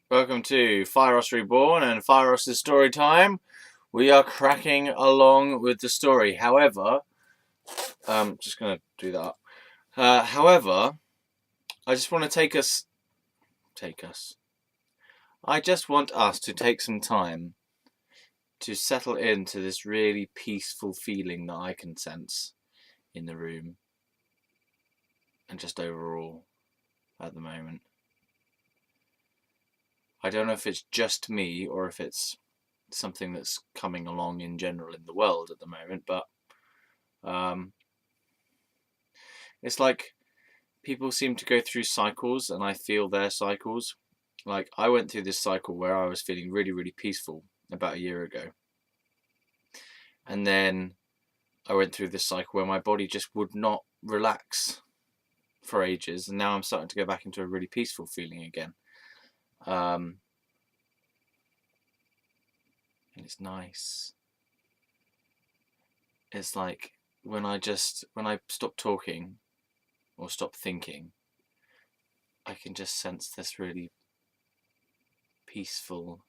Welcome to Fieros Reborn and Fieros' story time. We are cracking along with the story. However, just going to do that. However, I just want to take us. I just want us to take some time to settle into this really peaceful feeling that I can sense in the room and just overall at the moment. I don't know if it's just me or if it's something that's coming along in general in the world at the moment, but it's like people seem to go through cycles, and I feel their cycles. Like, I went through this cycle where I was feeling really, really peaceful about a year ago. And then I went through this cycle where my body just would not relax for ages. And now I'm starting to go back into a really peaceful feeling again. And it's nice. It's like when I stop talking or stop thinking, I can just sense this really peaceful,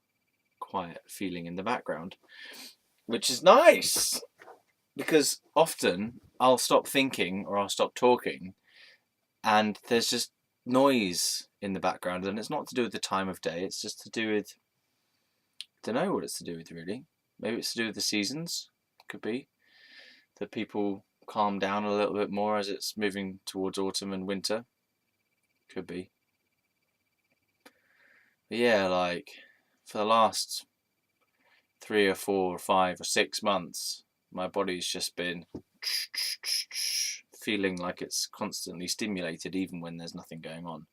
quiet feeling in the background, which is nice because often I'll stop thinking or I'll stop talking and there's just noise in the background, and it's not to do with the time of day, it's just to do with, I don't know what it's to do with really. Maybe it's to do with the seasons. Could be that people calm down a little bit more as it's moving towards autumn and winter. Could be. But yeah, like for the last 3 or 4 or 5 or 6 months, my body's just been feeling like it's constantly stimulated even when there's nothing going on,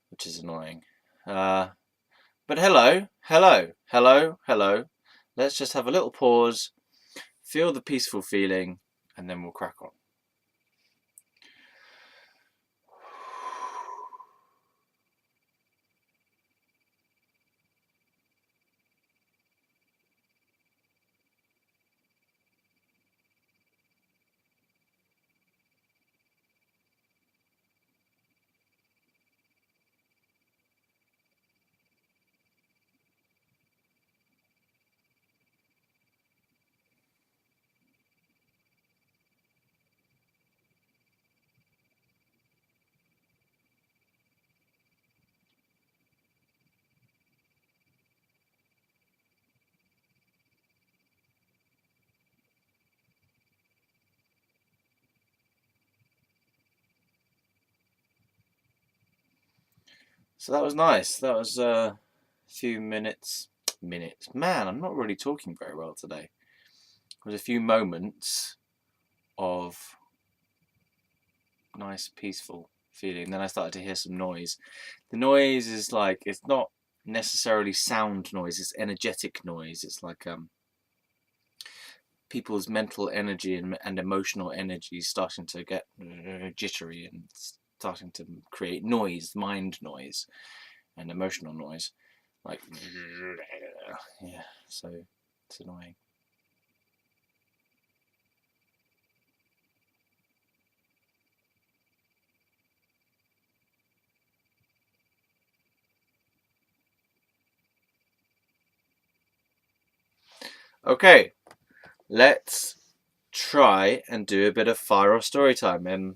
which is annoying. But hello, hello, hello, hello. Let's just have a little pause, feel the peaceful feeling, and then we'll crack on. So that was nice. That was a few minutes. Man, I'm not really talking very well today. It was a few moments of nice, peaceful feeling. Then I started to hear some noise. The noise is like, it's not necessarily sound noise, it's energetic noise. It's like people's mental energy and emotional energy starting to get jittery and starting to create noise, mind noise and emotional noise. Like, yeah, so it's annoying. Okay, let's try and do a bit of fire or story time. And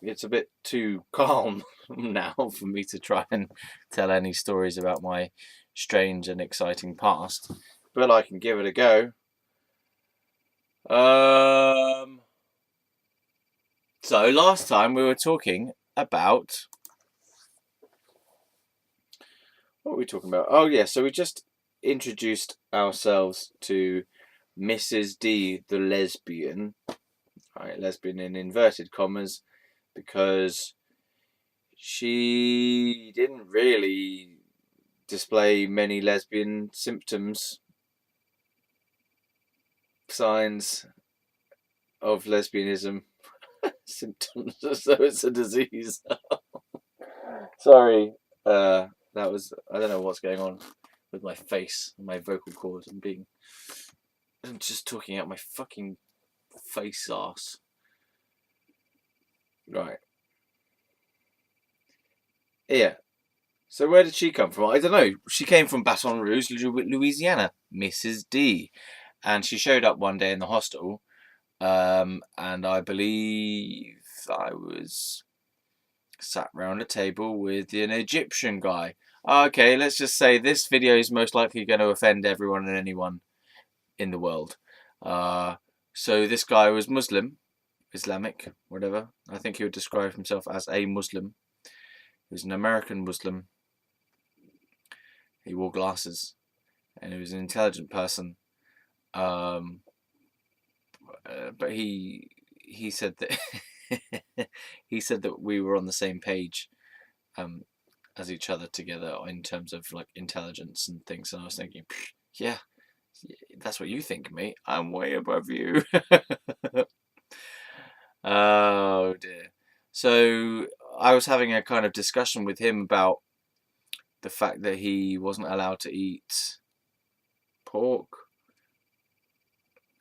it's a bit too calm now for me to try and tell any stories about my strange and exciting past, but I can give it a go. Um, so last time we were talking about, what were we talking about? Oh yeah, so we just introduced ourselves to Mrs. D, the lesbian. Right, lesbian in inverted commas, because she didn't really display many lesbian symptoms, signs of lesbianism. Symptoms, so it's a disease. Sorry, that was, I don't know what's going on with my face and my vocal cords. I'm just talking out my fucking face ass. Right. Yeah. So where did she come from? I don't know. She came from Baton Rouge, Louisiana, Mrs. D. And she showed up one day in the hostel. And I believe I was sat round a table with an Egyptian guy. Okay, let's just say this video is most likely going to offend everyone and anyone in the world. So this guy was Muslim, Islamic, whatever. I think he would describe himself as a Muslim. He was an American Muslim. He wore glasses, and he was an intelligent person. But he said that he said that we were on the same page as each other together in terms of like intelligence and things. And I was thinking, yeah, that's what you think, mate. I'm way above you. Oh dear. So I was having a kind of discussion with him about the fact that he wasn't allowed to eat pork,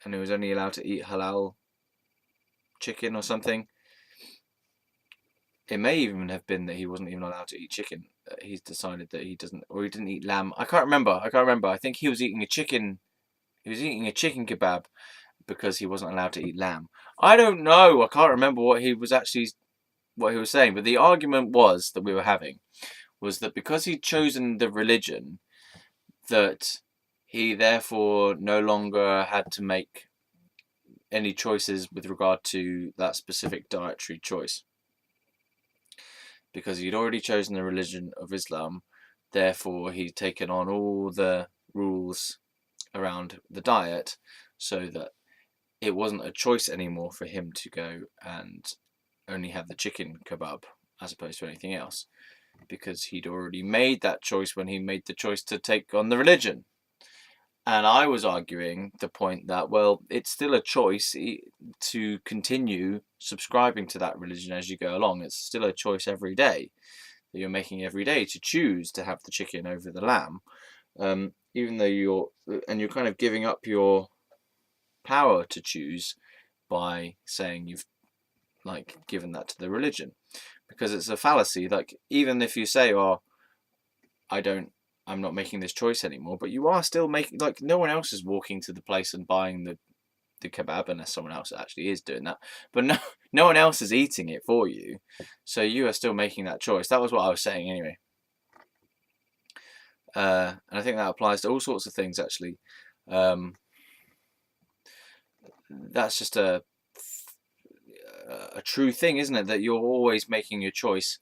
and he was only allowed to eat halal chicken or something. It may even have been that he wasn't even allowed to eat chicken. He's decided that he doesn't, or he didn't eat lamb. I can't remember. I think he was eating a chicken. He was eating a chicken kebab because he wasn't allowed to eat lamb. I don't know. I can't remember what he was saying. But the argument was that we were having was that because he'd chosen the religion, that he therefore no longer had to make any choices with regard to that specific dietary choice. Because he'd already chosen the religion of Islam, therefore he'd taken on all the rules around the diet, so that it wasn't a choice anymore for him to go and only have the chicken kebab as opposed to anything else, because he'd already made that choice when he made the choice to take on the religion. And I was arguing the point that, well, it's still a choice to continue subscribing to that religion as you go along. It's still a choice every day that you're making every day to choose to have the chicken over the lamb, even though you're kind of giving up your power to choose by saying you've like given that to the religion, because it's a fallacy. Like, even if you say, "Oh, I'm not making this choice anymore," but you are still making, like, no one else is walking to the place and buying the kebab unless someone else actually is doing that. But no one else is eating it for you, so you are still making that choice. That was what I was saying anyway. And I think that applies to all sorts of things actually. That's just a true thing, isn't it? That you're always making your choice,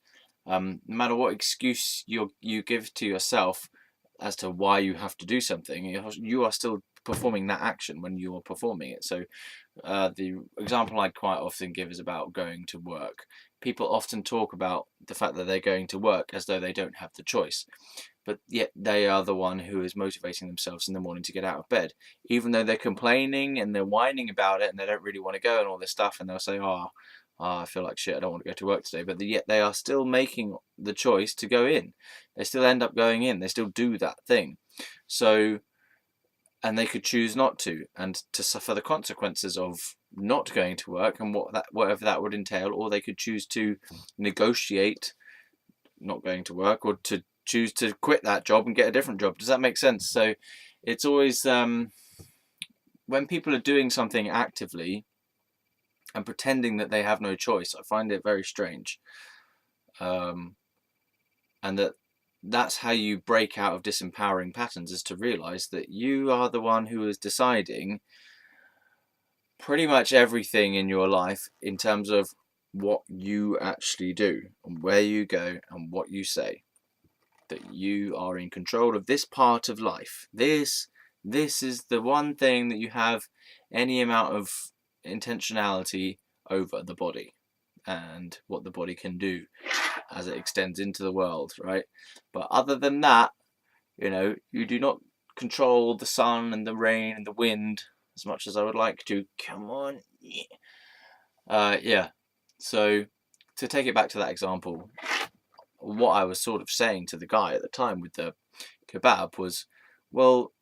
no matter what excuse you give to yourself as to why you have to do something. You are still performing that action when you are performing it. So the example I quite often give is about going to work. People often talk about the fact that they're going to work as though they don't have the choice, but yet they are the one who is motivating themselves in the morning to get out of bed, even though they're complaining and they're whining about it and they don't really want to go and all this stuff, and they'll say, oh, I feel like shit, I don't want to go to work today, but yet they are still making the choice to go in. They still end up going in. They still do that thing. So, and they could choose not to, and to suffer the consequences of not going to work and whatever that would entail, or they could choose to negotiate not going to work, or to choose to quit that job and get a different job. Does that make sense? So it's always when people are doing something actively and pretending that they have no choice, I find it very strange. And that's how you break out of disempowering patterns, is to realize that you are the one who is deciding pretty much everything in your life in terms of what you actually do and where you go and what you say. That you are in control of this part of life. This is the one thing that you have any amount of intentionality over: the body and what the body can do as it extends into the world, right? But other than that, you do not control the sun and the rain and the wind as much as I would like to. Come on. Yeah. So to take it back to that example, what I was sort of saying to the guy at the time with the kebab was, well,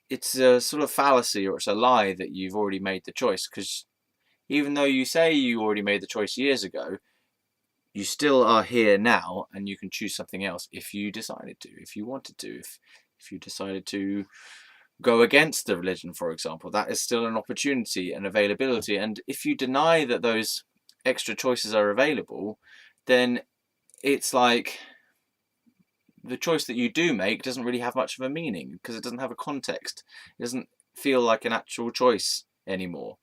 it's a sort of fallacy, or it's a lie that you've already made the choice, because even though you say you already made the choice years ago, you still are here now, and you can choose something else if you decided to, if you wanted to, if you decided to go against the religion, for example. That is still an opportunity and availability. And if you deny that those extra choices are available, then it's like the choice that you do make doesn't really have much of a meaning because it doesn't have a context. It doesn't feel like an actual choice anymore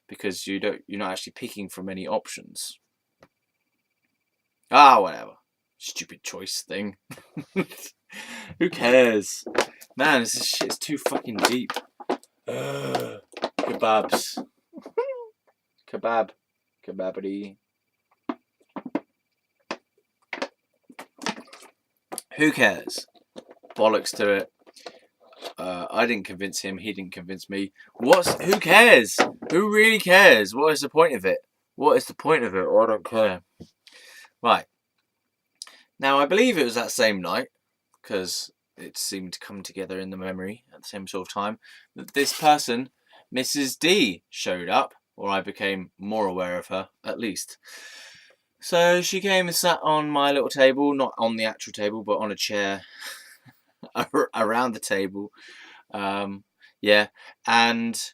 because you're not actually picking from any options. Whatever. Stupid choice thing. Who cares? Man, this shit's too fucking deep. Kebabs. Kebab. Kebabity. Who cares? Bollocks to it. I didn't convince him. He didn't convince me. Who cares? Who really cares? What is the point of it? What is the point of it? I don't care. Right. Now, I believe it was that same night, because it seemed to come together in the memory at the same sort of time, that this person, Mrs. D, showed up, or I became more aware of her, at least. So she came and sat on my little table, not on the actual table, but on a chair around the table. Yeah, and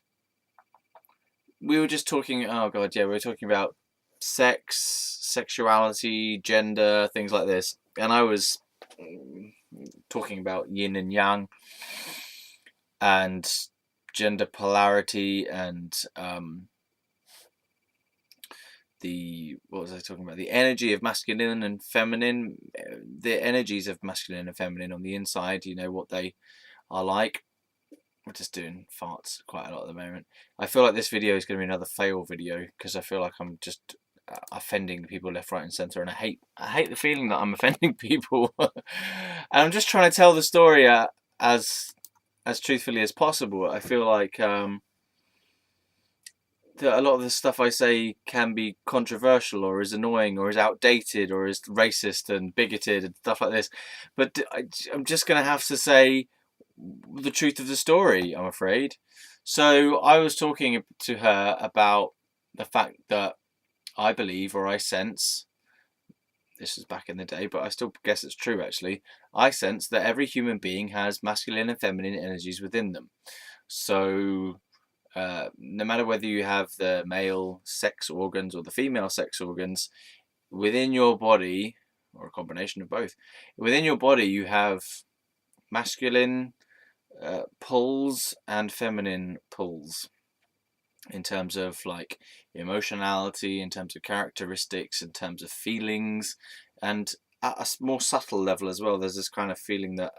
we were just talking, we were talking about sex, sexuality, gender, things like this. And I was talking about yin and yang and gender polarity and what was I talking about? The energy of masculine and feminine, the energies of masculine and feminine on the inside, what they are like. We're just doing farts quite a lot at the moment. I feel like this video is going to be another fail video because I feel like I'm just offending people left, right and centre, and I hate the feeling that I'm offending people. And I'm just trying to tell the story as truthfully as possible. I feel like that a lot of the stuff I say can be controversial or is annoying or is outdated or is racist and bigoted and stuff like this. But I'm just going to have to say the truth of the story, I'm afraid. So I was talking to her about the fact that I believe, or I sense, this was back in the day, but I still guess it's true actually, I sense that every human being has masculine and feminine energies within them. So no matter whether you have the male sex organs or the female sex organs, within your body, or a combination of both, within your body you have masculine pulls and feminine pulls in terms of like emotionality, in terms of characteristics, in terms of feelings, and at a more subtle level as well. There's this kind of feeling that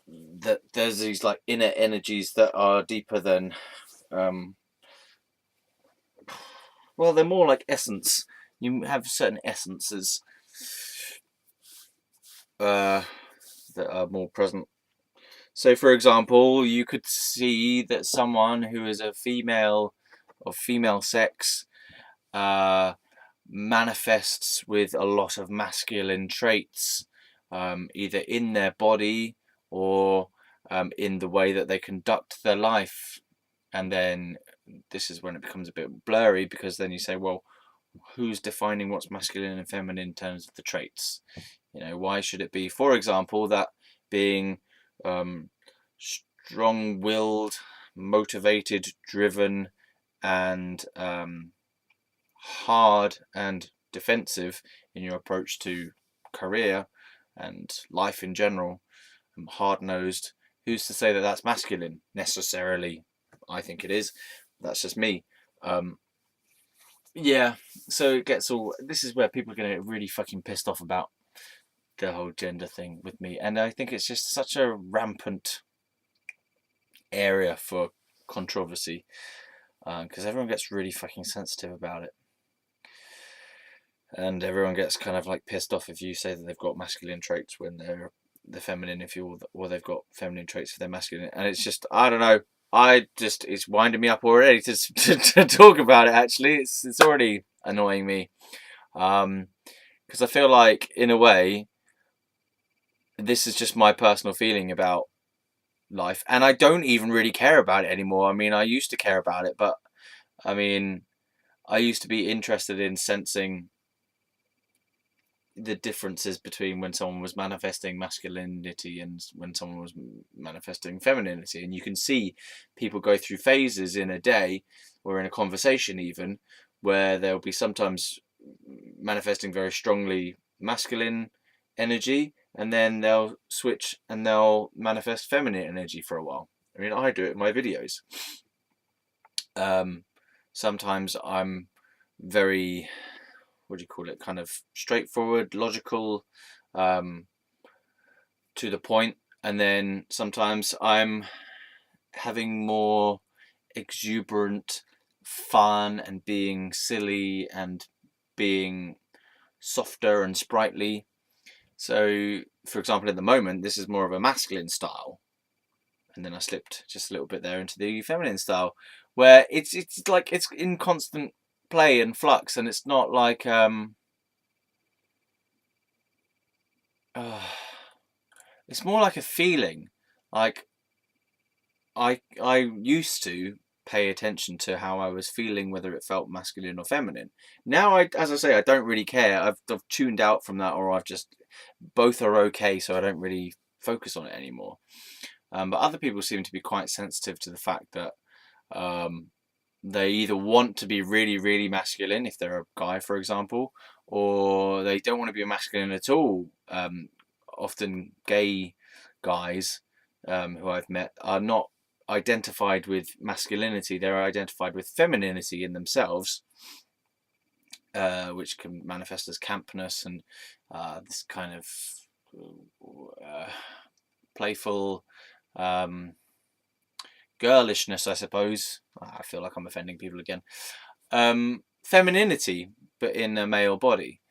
that there's these like inner energies that are deeper than well, they're more like essence. You have certain essences that are more present. So, for example, you could see that someone who is a female of female sex manifests with a lot of masculine traits, either in their body or in the way that they conduct their life. And then this is when it becomes a bit blurry, because then you say, well, who's defining what's masculine and feminine in terms of the traits? Why should it be, for example, that being strong-willed, motivated, driven, and hard and defensive in your approach to career and life in general, hard-nosed, who's to say that that's masculine necessarily? I think it is. That's just me. Yeah, so it gets all, this is where people are going to get really fucking pissed off about the whole gender thing with me, and I think it's just such a rampant area for controversy, because everyone gets really fucking sensitive about it, and everyone gets kind of like pissed off if you say that they've got masculine traits when they're the feminine, or they've got feminine traits if they're masculine, and it's just, I don't know, it's winding me up already to talk about it. Actually, it's already annoying me, because I feel like, in a way, this is just my personal feeling about life, and I don't even really care about it anymore. I mean, I used to care about it, but I mean, I used to be interested in sensing the differences between when someone was manifesting masculinity and when someone was manifesting femininity. And you can see people go through phases in a day or in a conversation even, where they'll be sometimes manifesting very strongly masculine energy, and then they'll switch and they'll manifest feminine energy for a while. I mean, I do it in my videos. Sometimes I'm very, what do you call it, kind of straightforward, logical, to the point, and then sometimes I'm having more exuberant fun and being silly and being softer and sprightly. So, for example, at the moment, this is more of a masculine style, and then I slipped just a little bit there into the feminine style, where it's like it's in constant play and flux, and it's not like it's more like a feeling. Like I used to pay attention to how I was feeling, whether it felt masculine or feminine. Now, as I say, I don't really care. I've tuned out from that, or I've just, both are okay, so I don't really focus on it anymore. But other people seem to be quite sensitive to the fact that they either want to be really, really masculine if they're a guy, for example, or they don't want to be masculine at all. Often gay guys who I've met are not identified with masculinity, they're identified with femininity in themselves, which can manifest as campness and this kind of playful girlishness, I suppose. I feel like I'm offending people again. Femininity, but in a male body.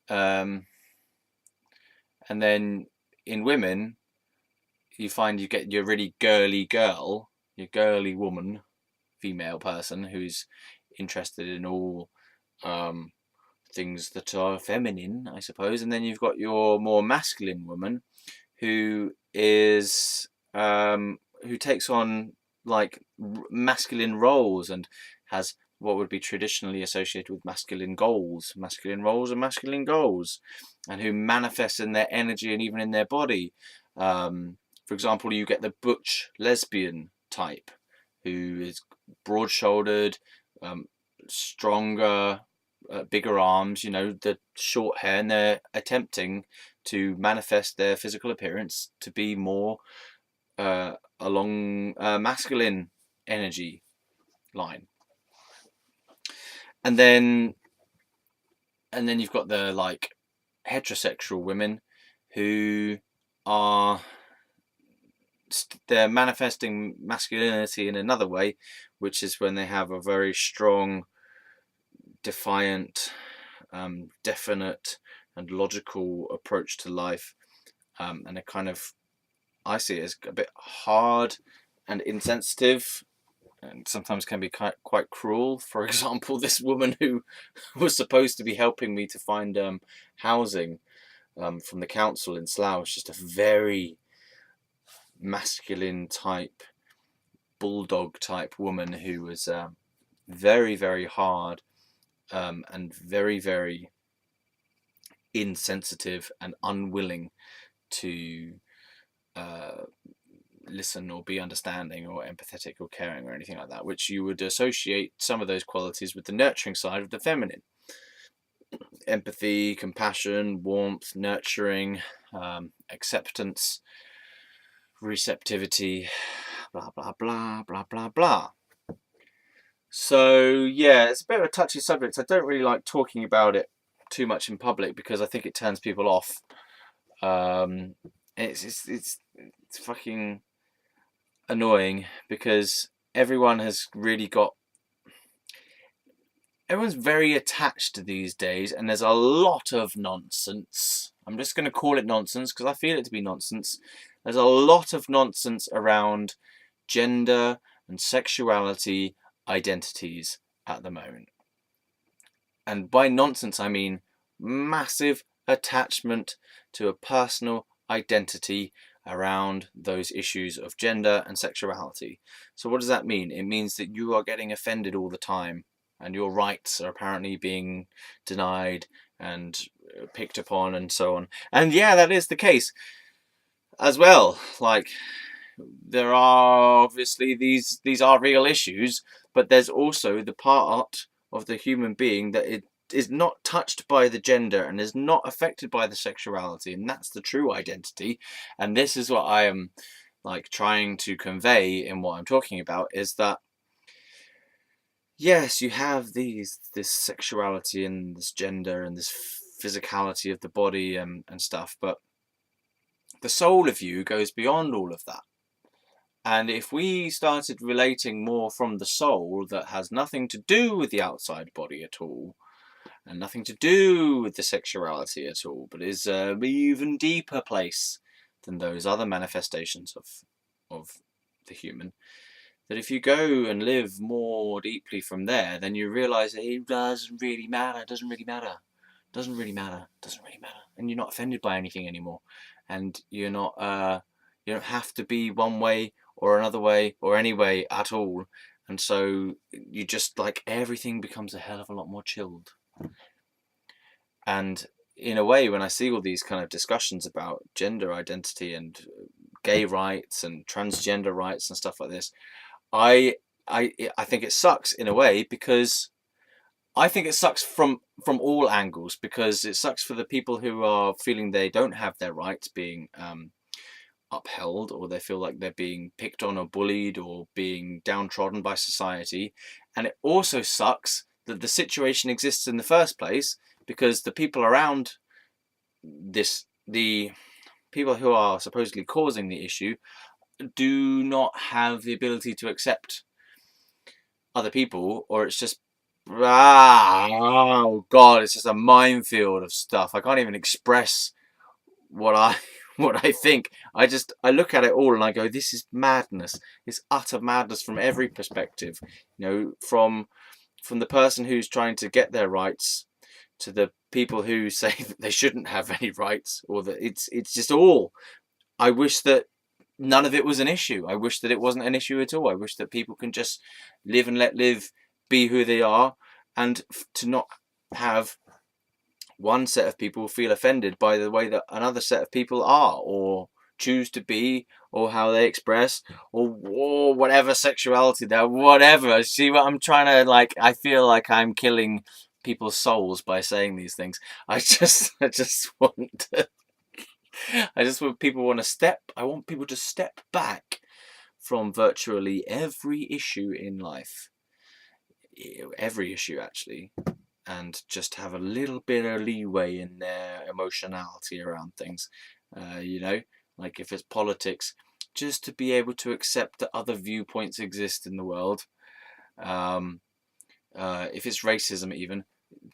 And then in women, you find you get your really girly girl, your girly woman, female person who's interested in all things that are feminine, I suppose. And then you've got your more masculine woman who is who takes on like masculine roles and has what would be traditionally associated with masculine goals, masculine roles and masculine goals, and who manifests in their energy and even in their body. For example, you get the butch lesbian type, who is broad-shouldered, stronger, bigger arms, you know, the short hair, and they're attempting to manifest their physical appearance to be more along a masculine energy line. And then you've got the like heterosexual women who are they're manifesting masculinity in another way, which is when they have a very strong, defiant, definite and logical approach to life, and a kind of, I see it as a bit hard and insensitive, and sometimes can be quite cruel. For example, this woman who was supposed to be helping me to find housing from the council in Slough was just a very masculine type, bulldog type woman who was very, very hard and very, very insensitive and unwilling to listen or be understanding or empathetic or caring or anything like that, which you would associate some of those qualities with the nurturing side of the feminine. Empathy, compassion, warmth, nurturing, acceptance, receptivity, blah, blah, blah, blah, blah, blah. So, yeah, it's a bit of a touchy subject. I don't really like talking about it too much in public because I think it turns people off. It's fucking annoying because everyone's very attached these days, and there's a lot of nonsense. I'm just going to call it nonsense because I feel it to be nonsense. There's a lot of nonsense around gender and sexuality identities at the moment. And by nonsense, I mean massive attachment to a personal identity around those issues of gender and sexuality. So what does that mean? It means that you are getting offended all the time and your rights are apparently being denied and picked upon and so on. And yeah, that is the case as well. Like, there are obviously these are real issues, but there's also the part of the human being that it is not touched by the gender and is not affected by the sexuality, and that's the true identity. And this is what I am like trying to convey in what I'm talking about, is that yes, you have this sexuality and this gender and this physicality of the body and stuff, but the soul of you goes beyond all of that. And if we started relating more from the soul, that has nothing to do with the outside body at all, and nothing to do with the sexuality at all, but is an even deeper place than those other manifestations of the human, that if you go and live more deeply from there, then you realize that it doesn't really matter, and you're not offended by anything anymore, and you're not you don't have to be one way or another way or any way at all, and so you just like everything becomes a hell of a lot more chilled. And in a way, when I see all these kind of discussions about gender identity and gay rights and transgender rights and stuff like this, I think it sucks in a way, because I think it sucks from all angles, because it sucks for the people who are feeling they don't have their rights being upheld, or they feel like they're being picked on or bullied or being downtrodden by society. And it also sucks that the situation exists in the first place, because the people around this, the people who are supposedly causing the issue, do not have the ability to accept other people, or it's just oh god, it's just a minefield of stuff. I can't even express what I what I think. I look at it all and I go, this is madness. It's utter madness from every perspective. You know, from the person who's trying to get their rights, to the people who say that they shouldn't have any rights, or that it's just all. I wish that none of it was an issue. I wish that it wasn't an issue at all. I wish that people can just live and let live, be who they are, and to not have one set of people feel offended by the way that another set of people are, or choose to be, or how they express, or whatever sexuality they're, whatever. See what I'm trying to, like, I feel like I'm killing people's souls by saying these things. I just want to, I just want I want people to step back from virtually every issue in life, every issue actually, and just have a little bit of leeway in their emotionality around things. You know, like if it's politics, just to be able to accept that other viewpoints exist in the world. If it's racism, even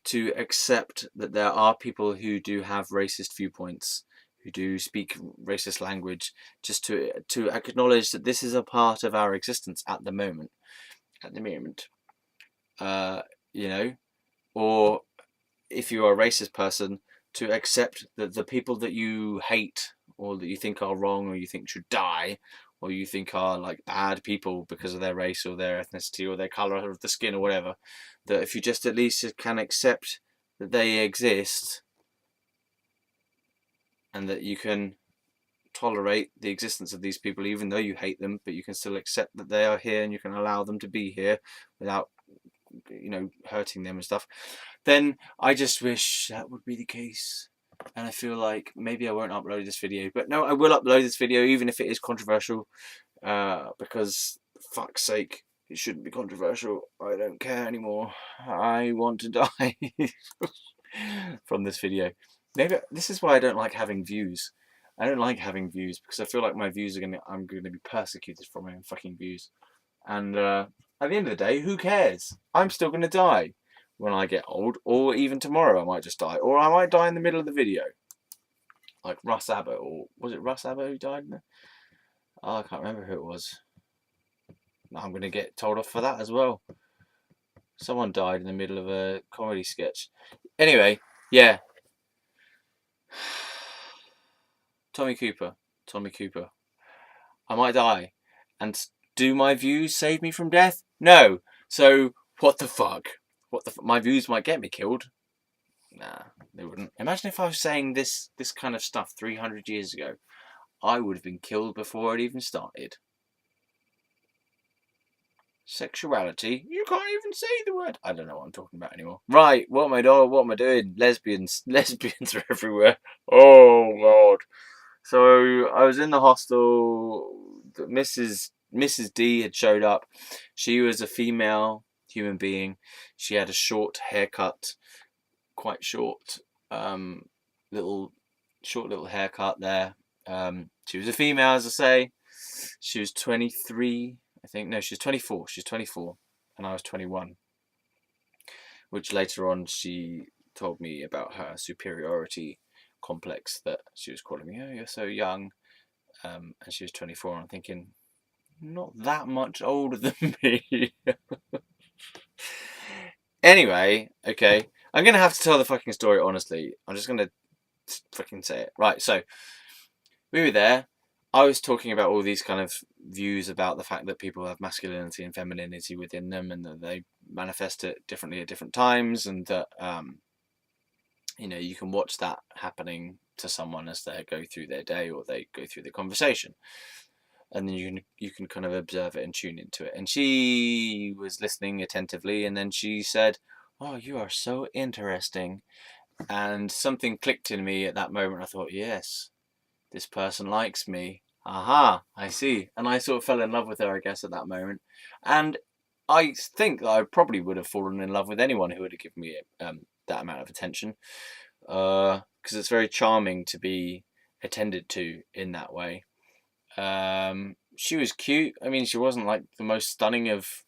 to accept that there are people who do have racist viewpoints, who do speak racist language, just to acknowledge that this is a part of our existence at the moment. You know, or if you are a racist person, to accept that the people that you hate, or that you think are wrong, or you think should die, or you think are like bad people because of their race or their ethnicity or their colour of the skin or whatever, that if you just at least can accept that they exist, and that you can tolerate the existence of these people even though you hate them, but you can still accept that they are here and you can allow them to be here without, you know, hurting them and stuff, then I just wish that would be the case. And I feel like maybe I won't upload this video, but no, I will upload this video even if it is controversial, because fuck's sake, it shouldn't be controversial. I don't care anymore. I want to die from this video. Maybe this is why I don't like having views. I don't like having views because I feel like my views I'm gonna be persecuted for my own fucking views. And at the end of the day, who cares? I'm still gonna die when I get old, or even tomorrow I might just die, or I might die in the middle of the video, like Russ Abbott, or was it Russ Abbott who died in there? Oh, I can't remember who it was. I'm gonna get told off for that as well. Someone died in the middle of a comedy sketch. Anyway, yeah. Tommy Cooper. I might die. And do my views save me from death? No. So, what the fuck? My views might get me killed. Nah, they wouldn't. Imagine if I was saying this kind of stuff 300 years ago. I would have been killed before it even started. Sexuality? You can't even say the word. I don't know what I'm talking about anymore. Right, what am I doing? What am I doing? Lesbians. Lesbians are everywhere. Oh, God. So I was in the hostel. Mrs. D had showed up. She was a female human being. She had a short haircut, quite short, little haircut there. She was a female, as I say. She was 23, I think. No, she was 24. She was 24, and I was 21. Which later on she told me about her superiority complex, that she was calling me, oh, you're so young. And she was 24, and I'm thinking, not that much older than me. Anyway, okay. I'm going to have to tell the fucking story honestly. I'm just going to fucking say it. Right, so we were there. I was talking about all these kind of views about the fact that people have masculinity and femininity within them, and that they manifest it differently at different times, and that you can watch that happening to someone as they go through their day or they go through the conversation, and then you can kind of observe it and tune into it. And she was listening attentively, and then she said, "Oh, you are so interesting," and something clicked in me at that moment. I thought, yes. This person likes me. Aha, I see. And I sort of fell in love with her, I guess, at that moment. And I think that I probably would have fallen in love with anyone who would have given me that amount of attention. Because it's very charming to be attended to in that way. She was cute. I mean, she wasn't like the most stunning of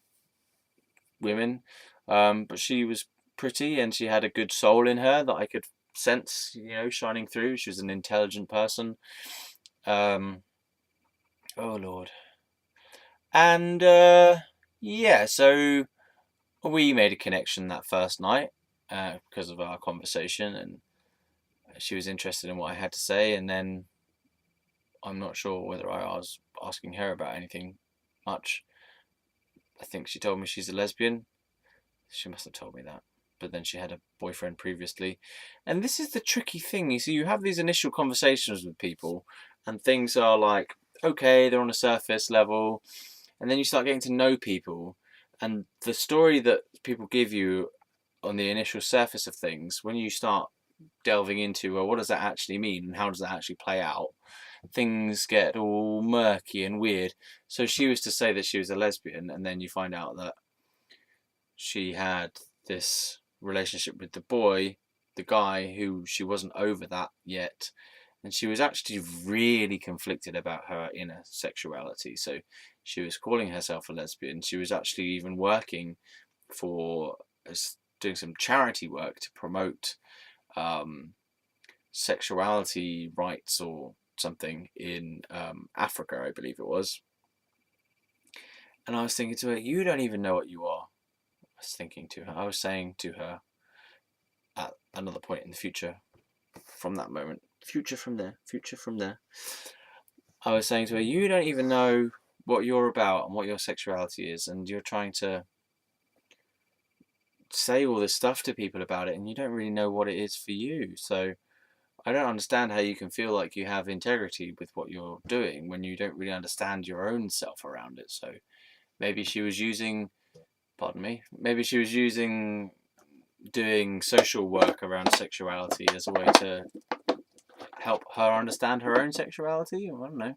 women. But she was pretty, and she had a good soul in her that I could sense, shining through. She was an intelligent person. Oh Lord. And yeah, so we made a connection that first night because of our conversation, and she was interested in what I had to say. And then I'm not sure whether I was asking her about anything much. I think she told me she's a lesbian. She must have told me that. But then she had a boyfriend previously. And this is the tricky thing. You see, you have these initial conversations with people, and things are like, okay, they're on a surface level. And then you start getting to know people. And the story that people give you on the initial surface of things, when you start delving into, well, what does that actually mean? And how does that actually play out? Things get all murky and weird. So she was to say that she was a lesbian, and then you find out that she had this relationship with the guy who she wasn't over that yet, and she was actually really conflicted about her inner sexuality. So she was calling herself a lesbian. She was actually even working for doing some charity work to promote sexuality rights or something in Africa, I believe it was. And I was thinking to her, you don't even know what you are. I was saying to her at another point in the future, from that moment, future from there, I was saying to her, you don't even know what you're about and what your sexuality is, and you're trying to say all this stuff to people about it, and you don't really know what it is for you. So I don't understand how you can feel like you have integrity with what you're doing when you don't really understand your own self around it. So maybe she was using doing social work around sexuality as a way to help her understand her own sexuality. I don't know.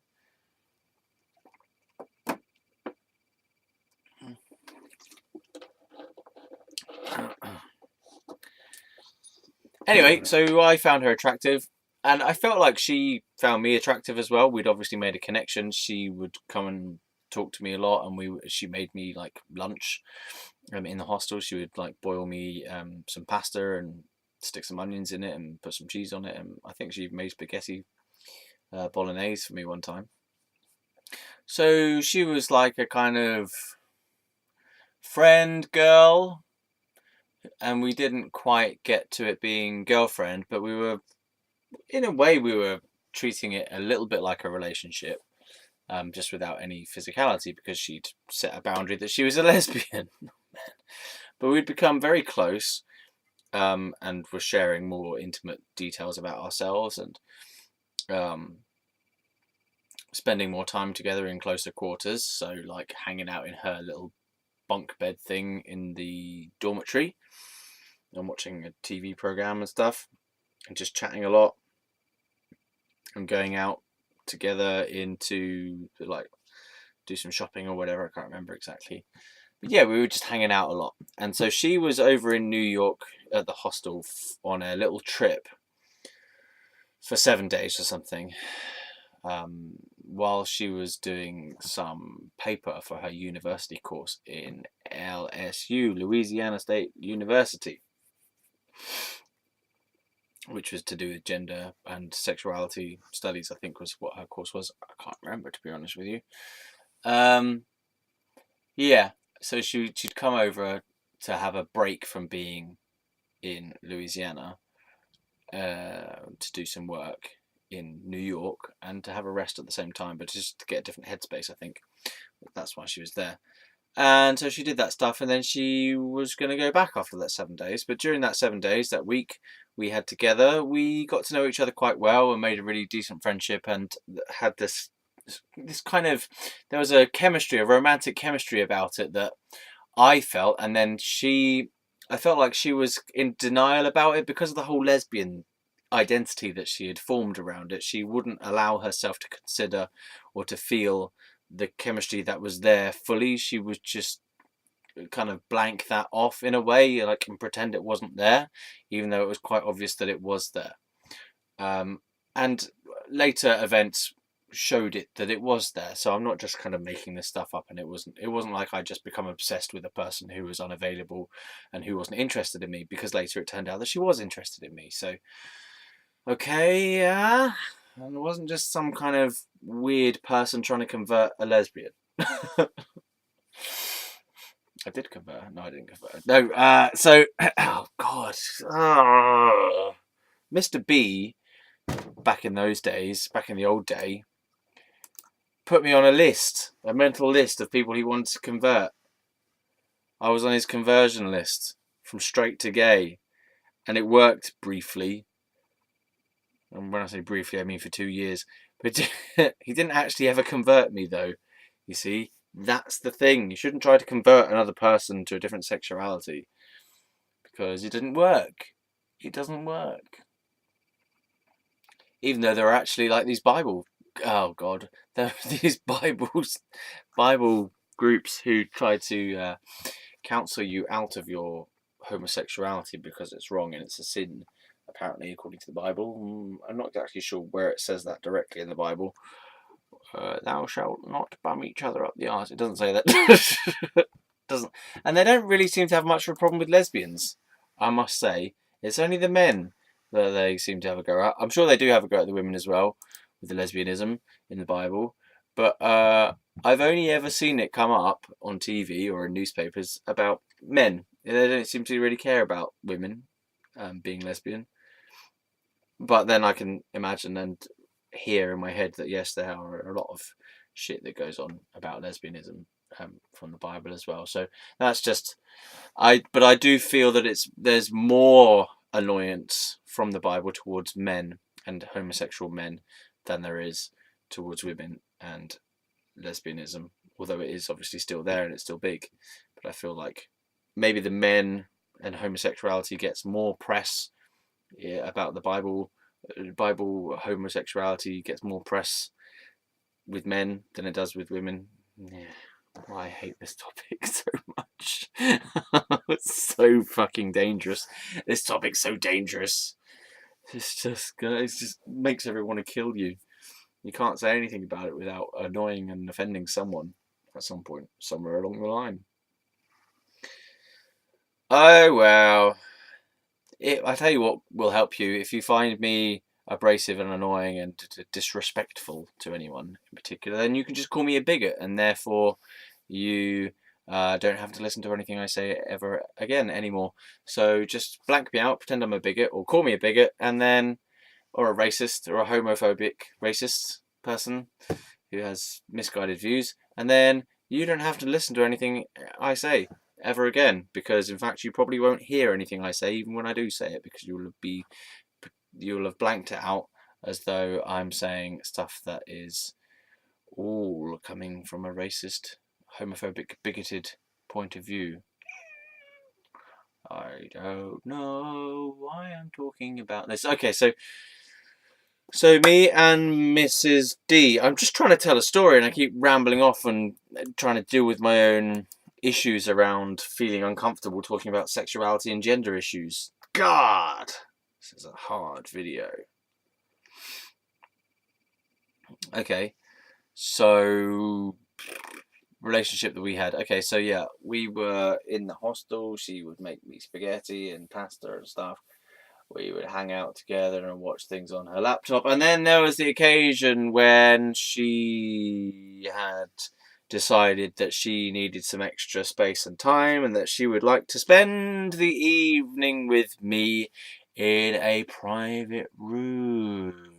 Anyway, so I found her attractive, and I felt like she found me attractive as well. We'd obviously made a connection. She would come and talk to me a lot, and she made me like lunch in the hostel. She would like boil me some pasta and stick some onions in it and put some cheese on it, and I think she made spaghetti bolognese for me one time. So she was like a kind of friend girl, and we didn't quite get to it being girlfriend, but in a way we were treating it a little bit like a relationship, just without any physicality, because she'd set a boundary that she was a lesbian. But we'd become very close, and were sharing more intimate details about ourselves, and um, spending more time together in closer quarters. So like hanging out in her little bunk bed thing in the dormitory and watching a TV program and stuff, and just chatting a lot and going out together into like do some shopping or whatever. I can't remember exactly. But yeah, we were just hanging out a lot. And so she was over in New York at the hostel on a little trip for 7 days or something, while she was doing some paper for her university course in LSU, Louisiana State University, which was to do with gender and sexuality studies, I think was what her course was. I can't remember, to be honest with you. Yeah, so she'd come over to have a break from being in Louisiana, to do some work in New York and to have a rest at the same time, but just to get a different headspace, I think. That's why she was there. And so she did that stuff, and then she was going to go back after that 7 days. But during that 7 days, that week we had together, we got to know each other quite well and made a really decent friendship, and had this kind of, there was a chemistry, a romantic chemistry about it that I felt, and then I felt like she was in denial about it because of the whole lesbian identity that she had formed around it. She wouldn't allow herself to consider or to feel the chemistry that was there fully. She would just kind of blank that off in a way, like, and pretend it wasn't there, even though it was quite obvious that it was there. And later events showed it that it was there. So I'm not just kind of making this stuff up, and it wasn't like I just become obsessed with a person who was unavailable and who wasn't interested in me, because later it turned out that she was interested in me. So okay, yeah, and it wasn't just some kind of weird person trying to convert a lesbian. I did convert. No, I didn't convert. No, so oh god, Mr. B, back in those days, back in the old day, put me on a list, a mental list of people he wanted to convert. I was on his conversion list from straight to gay, and it worked briefly. And when I say briefly, I mean for 2 years. But he didn't actually ever convert me, though. You see, that's the thing. You shouldn't try to convert another person to a different sexuality, because it didn't work. It doesn't work. Even though there are actually like these Bible, oh god, there are these Bible groups who try to counsel you out of your homosexuality because it's wrong and it's a sin, apparently, according to the Bible. I'm not exactly sure where it says that directly in the Bible. Thou shalt not bum each other up the arse. It doesn't say that. Doesn't, and they don't really seem to have much of a problem with lesbians, I must say. It's only the men that they seem to have a go at. I'm sure they do have a go at the women as well, with the lesbianism in the Bible. But I've only ever seen it come up on TV or in newspapers about men. They don't seem to really care about women being lesbian. But then I can imagine and hear in my head that yes, there are a lot of shit that goes on about lesbianism from the Bible as well. So that's just but I do feel that there's more annoyance from the Bible towards men and homosexual men than there is towards women and lesbianism, although it is obviously still there and it's still big. But I feel like maybe the men and homosexuality gets more press, yeah, about the Bible. Homosexuality gets more press with men than it does with women. Yeah. Oh, I hate this topic so much. It's so fucking dangerous. This topic's so dangerous. It just makes everyone want to kill you. You can't say anything about it without annoying and offending someone at some point, somewhere along the line. Oh well. I tell you what will help you. If you find me abrasive and annoying and disrespectful to anyone in particular, then you can just call me a bigot, and therefore you don't have to listen to anything I say ever again anymore. So just blank me out, pretend I'm a bigot, or call me a bigot, and then, or a racist, or a homophobic racist person who has misguided views, and then you don't have to listen to anything I say ever again, because in fact you probably won't hear anything I say even when I do say it, because you'll have blanked it out as though I'm saying stuff that is all coming from a racist, homophobic, bigoted point of view. I don't know why I'm talking about this. Okay, so me and Mrs. D. I'm just trying to tell a story, and I keep rambling off and trying to deal with my own issues around feeling uncomfortable talking about sexuality and gender issues. God, this is a hard video. Okay, so relationship that we had. Okay, so yeah, we were in the hostel. She would make me spaghetti and pasta and stuff. We would hang out together and watch things on her laptop. And then there was the occasion when she had decided that she needed some extra space and time, and that she would like to spend the evening with me in a private room.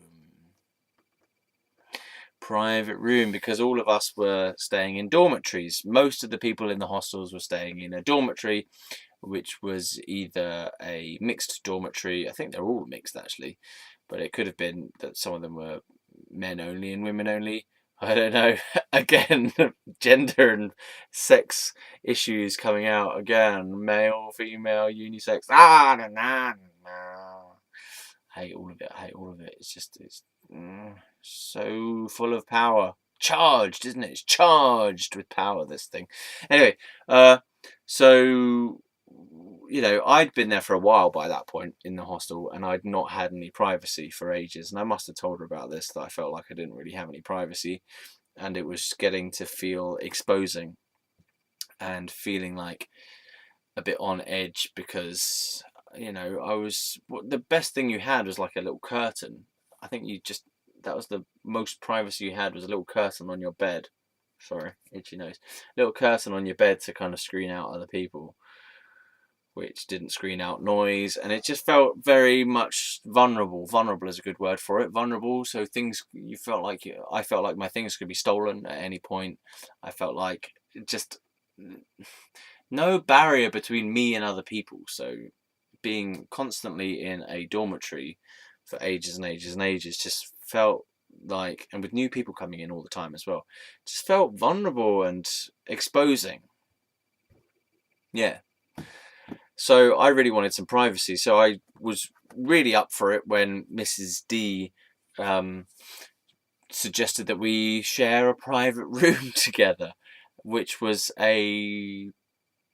Because all of us were staying in dormitories. Most of the people in the hostels were staying in a dormitory, which was either a mixed dormitory. I think they're all mixed actually, but it could have been that some of them were men only and women only. I don't know. Again, gender and sex issues coming out again. Male, female, unisex. I hate all of it. It's just, so full of power. Charged, isn't it? It's charged with power, this thing. Anyway, so, I'd been there for a while by that point in the hostel, and I'd not had any privacy for ages. And I must have told her about this, that I felt like I didn't really have any privacy, and it was getting to feel exposing and feeling like a bit on edge, because, the best thing you had was like a little curtain. I think that was the most privacy you had, was a little curtain on your bed. Sorry, itchy nose. Little curtain on your bed to kind of screen out other people, which didn't screen out noise, and it just felt very much vulnerable. Vulnerable is a good word for it. Vulnerable. So I felt like my things could be stolen at any point. I felt like just no barrier between me and other people. So being constantly in a dormitory for ages and ages and ages just felt like, and with new people coming in all the time as well, just felt vulnerable and exposing. Yeah. So I really wanted some privacy. So I was really up for it when Mrs. D suggested that we share a private room together, which was a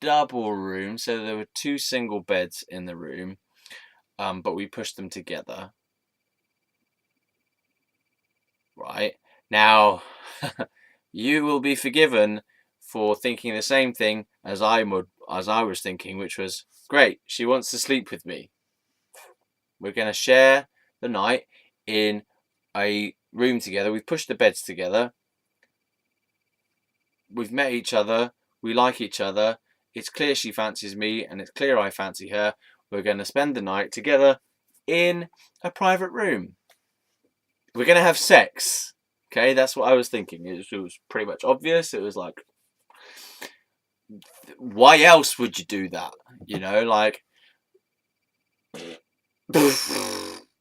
double room. So there were 2 single beds in the room, but we pushed them together. Right. Now, you will be forgiven for thinking the same thing as I was thinking, which was, great, she wants to sleep with me. We're going to share the night in a room together. We've pushed the beds together. We've met each other. We like each other. It's clear she fancies me, and it's clear I fancy her. We're going to spend the night together in a private room. We're going to have sex. Okay, that's what I was thinking. It was pretty much obvious. It was like, why else would you do that?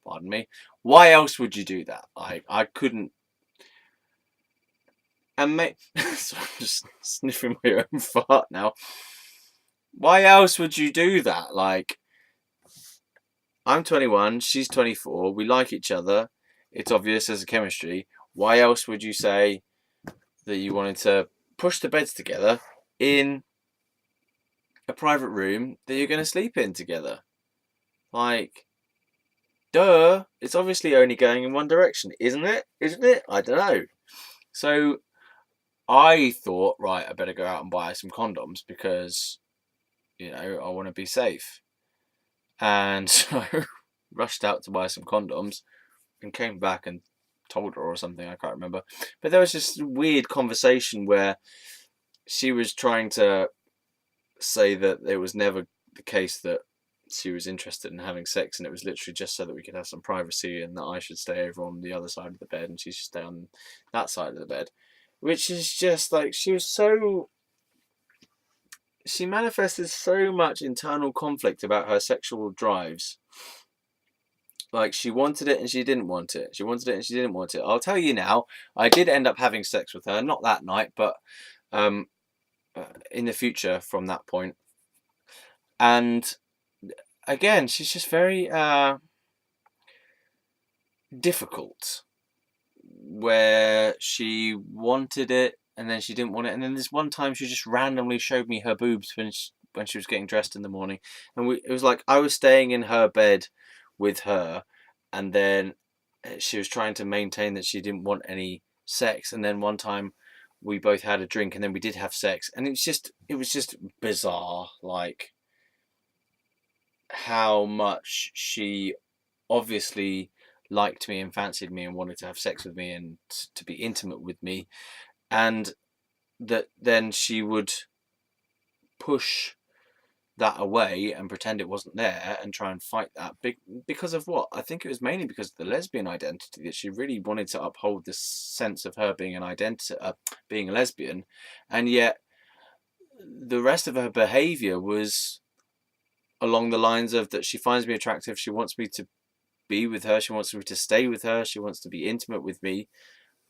Pardon me. Why else would you do that? I couldn't. And so I'm just sniffing my own fart now. Why else would you do that? Like, I'm 21, she's 24. We like each other. It's obvious there's a chemistry. Why else would you say that you wanted to push the beds together in a private room that you're going to sleep in together? Like, duh, it's obviously only going in one direction, isn't it? Isn't it? I don't know. So I thought, right, I better go out and buy some condoms because, I want to be safe. And so rushed out to buy some condoms and came back and told her or something, I can't remember. But there was this weird conversation where she was trying to say that it was never the case that she was interested in having sex, and it was literally just so that we could have some privacy, and that I should stay over on the other side of the bed and she should stay on that side of the bed, which is just like, she was so she manifested so much internal conflict about her sexual drives. Like, she wanted it and she didn't want it. She wanted it and she didn't want it. I'll tell you now, I did end up having sex with her, not that night, but um, in the future from that point. And again, she's just very difficult, where she wanted it and then she didn't want it. And then this one time she just randomly showed me her boobs when she was getting dressed in the morning. And it was like I was staying in her bed with her, and then she was trying to maintain that she didn't want any sex. And then one time we both had a drink and then we did have sex. And it was just bizarre, like how much she obviously liked me and fancied me and wanted to have sex with me and to be intimate with me, and that then she would push that away and pretend it wasn't there and try and fight that because of what? I think it was mainly because of the lesbian identity, that she really wanted to uphold this sense of her being an identity, being a lesbian, and yet the rest of her behavior was along the lines of that she finds me attractive, she wants me to be with her, she wants me to stay with her, she wants to be intimate with me,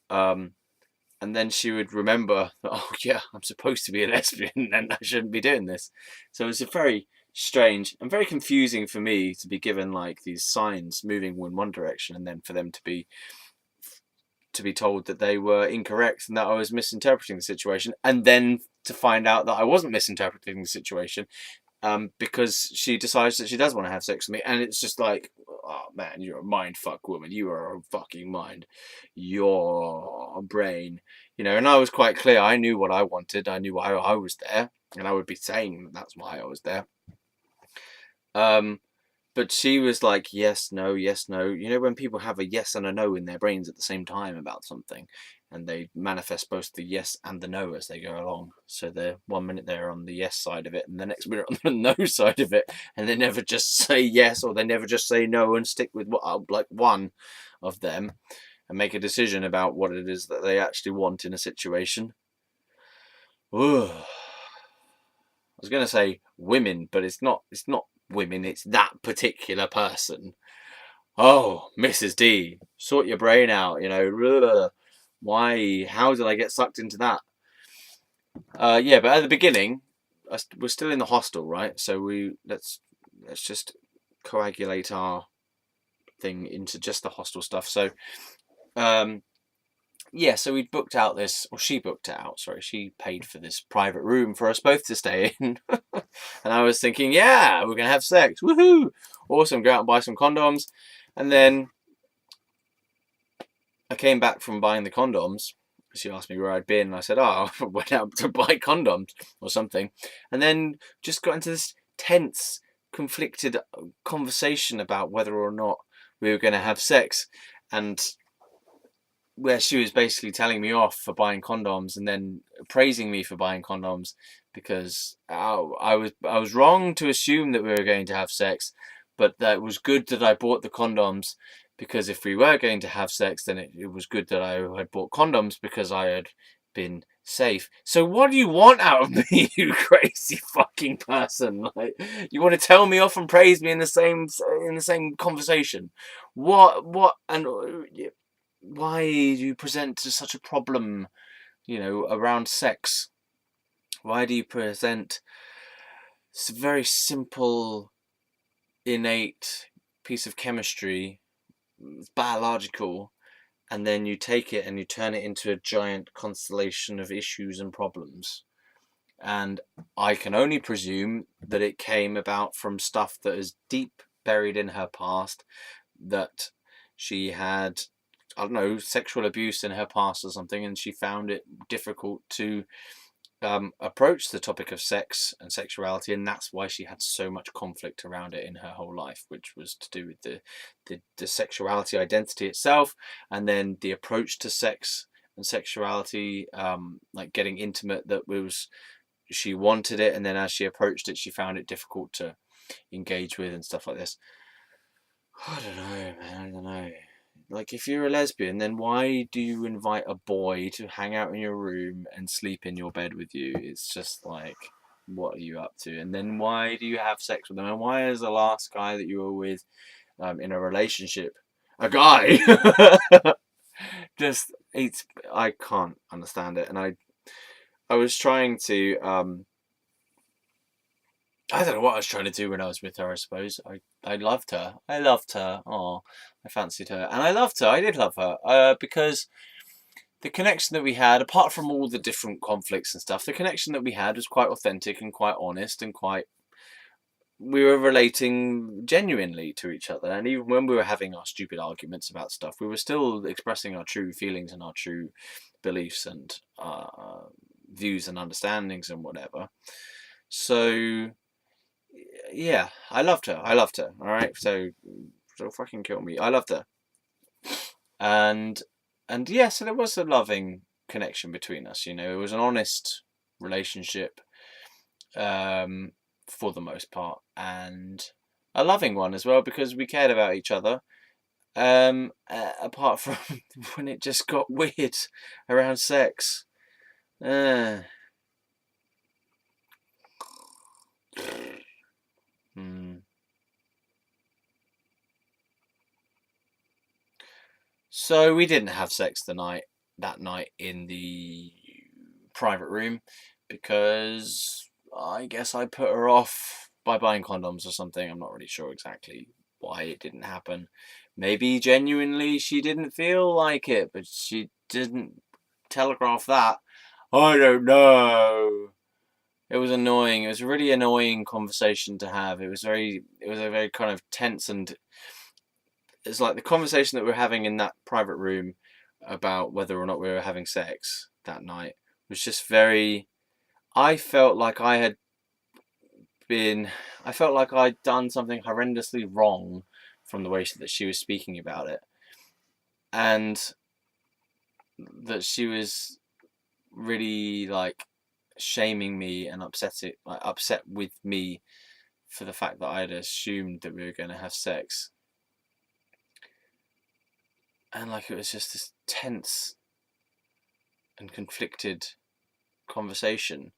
and then she would remember that, oh yeah, I'm supposed to be a lesbian and I shouldn't be doing this. So it's a very strange and very confusing for me to be given like these signs moving in one direction, and then for them to be told that they were incorrect and that I was misinterpreting the situation, and then to find out that I wasn't misinterpreting the situation, because she decides that she does want to have sex with me. And it's just like, oh man, you're a mind fuck woman. You are a fucking mind. Your brain. And I was quite clear. I knew what I wanted. I knew why I was there. And I would be saying that's why I was there. But she was like, yes, no, yes, no. When people have a yes and a no in their brains at the same time about something, and they manifest both the yes and the no as they go along. So they're 1 minute they're on the yes side of it, and the next minute on the no side of it, and they never just say yes or they never just say no and stick with like one of them and make a decision about what it is that they actually want in a situation. Ooh. I was going to say women, but it's not women, it's that particular person. Oh, Mrs. D, sort your brain out, Why? How did I get sucked into that? Yeah, but at the beginning, we're still in the hostel, right? So let's just coagulate our thing into just the hostel stuff. So, yeah, so we booked out this, or she booked it out, sorry, she paid for this private room for us both to stay in. And I was thinking, yeah, we're going to have sex, woohoo, awesome, go out and buy some condoms. And then I came back from buying the condoms. She asked me where I'd been, and I said, oh, I went out to buy condoms or something. And then just got into this tense, conflicted conversation about whether or not we were going to have sex. And where she was basically telling me off for buying condoms and then praising me for buying condoms, because I was wrong to assume that we were going to have sex, but that it was good that I bought the condoms, because if we were going to have sex, then it was good that I had bought condoms because I had been safe. So what do you want out of me, you crazy fucking person? Like, you want to tell me off and praise me in the same conversation? What and why do you present such a problem, around sex? Why do you present this very simple, innate piece of chemistry, biological, and then you take it and you turn it into a giant constellation of issues and problems? And I can only presume that it came about from stuff that is deep buried in her past, that she had, I don't know, sexual abuse in her past or something, and she found it difficult to approach the topic of sex and sexuality, and that's why she had so much conflict around it in her whole life, which was to do with the sexuality identity itself, and then the approach to sex and sexuality, like getting intimate, she wanted it, and then as she approached it, she found it difficult to engage with and stuff like this. I don't know, man. I don't know. Like, if you're a lesbian, then why do you invite a boy to hang out in your room and sleep in your bed with you? It's just like, what are you up to? And then why do you have sex with them? And why is the last guy that you were with in a relationship a guy? Just I can't understand it. And I was trying to I don't know what I was trying to do when I was with her. I suppose I loved her. I loved her. Oh, I fancied her, and I loved her. I did love her because the connection that we had, apart from all the different conflicts and stuff, the connection that we had was quite authentic and quite honest and quite. We were relating genuinely to each other, and even when we were having our stupid arguments about stuff, we were still expressing our true feelings and our true beliefs and views and understandings and whatever. So yeah, I loved her. I loved her. All right, so fucking kill me. I loved her, and yeah, so there was a loving connection between us. You know, it was an honest relationship, for the most part, and a loving one as well because we cared about each other. Apart from when it just got weird around sex. Hmm. So we didn't have sex that night in the private room because I guess I put her off by buying condoms or something. I'm not really sure exactly why it didn't happen. Maybe genuinely she didn't feel like it, but she didn't telegraph that. I don't know. It was annoying. It was a really annoying conversation to have. It was a very kind of tense, and it's like the conversation that we were having in that private room about whether or not we were having sex that night was just very. I felt like I felt like I'd done something horrendously wrong from the way that she was speaking about it, and that she was really like shaming me and upset with me for the fact that I had assumed that we were going to have sex. And like it was just this tense and conflicted conversation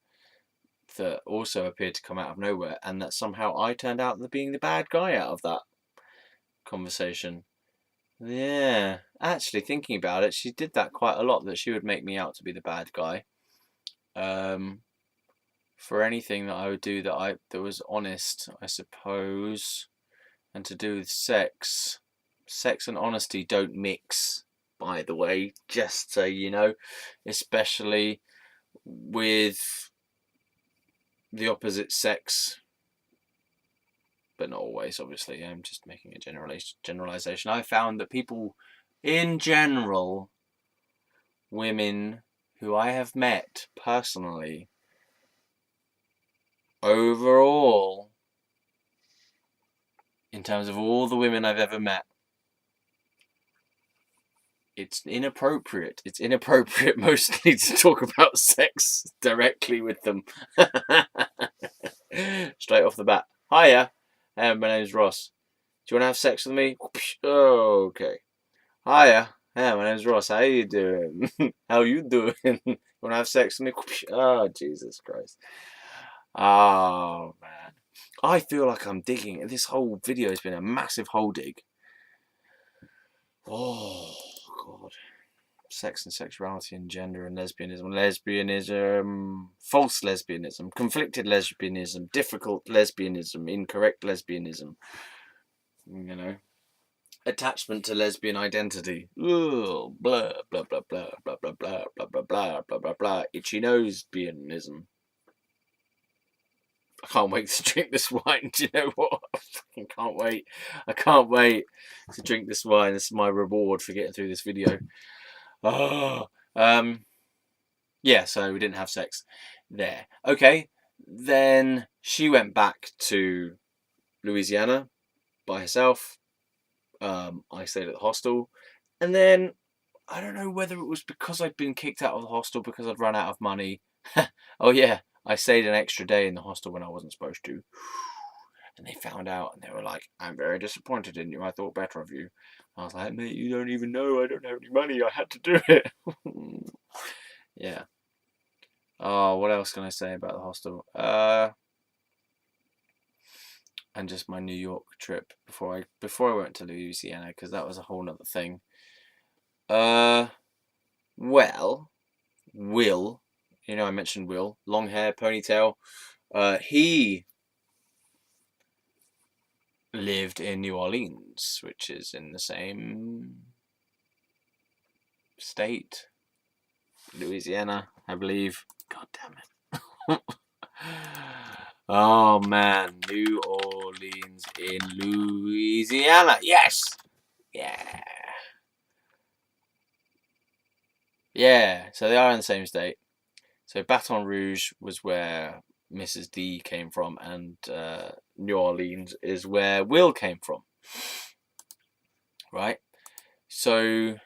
that also appeared to come out of nowhere, and that somehow I turned out to being the bad guy out of that conversation. Yeah, actually thinking about it, she did that quite a lot, that she would make me out to be the bad guy. For anything that I would do that was honest, I suppose, and to do with sex. Sex and honesty don't mix, by the way, just so you know, especially with the opposite sex, but not always, obviously. I'm just making a generalization. I found that people in general, women who I have met personally, overall, in terms of all the women I've ever met, it's inappropriate. It's inappropriate mostly to talk about sex directly with them. Straight off the bat. Hiya, my name's Ross. Do you want to have sex with me? Oh, okay. Hiya, my name's Ross. How you doing? How you doing? You want to have sex with me? Oh, Jesus Christ. Oh, man. I feel like I'm digging. This whole video has been a massive hole dig. Oh, God. Sex and sexuality and gender and lesbianism, false lesbianism, conflicted lesbianism, difficult lesbianism, incorrect lesbianism, you know, attachment to lesbian identity, ugh, blah, blah, blah, blah, blah, blah, blah, blah, blah, blah, blah, blah, blah, itchy nose beanism. I can't wait to drink this wine. Do you know what? I fucking can't wait. I can't wait to drink this wine. This is my reward for getting through this video. Oh, yeah, so we didn't have sex there. Okay, then she went back to Louisiana by herself. I stayed at the hostel, and then I don't know whether it was because I'd been kicked out of the hostel because I'd run out of money. Oh yeah, I stayed an extra day in the hostel when I wasn't supposed to. And they found out, and they were like, "I'm very disappointed in you. I thought better of you." I was like, "Mate, you don't even know I don't have any money. I had to do it." Yeah. Oh, what else can I say about the hostel? And just my New York trip before I went to Louisiana, because that was a whole nother thing. Well, Will, I mentioned Will, long hair, ponytail. He lived in New Orleans, which is in the same state, Louisiana, I believe. God damn it. Oh man, New Orleans in Louisiana. Yes. Yeah. Yeah. So they are in the same state. So Baton Rouge was where Mrs. D came from, and New Orleans is where Will came from. Right? So,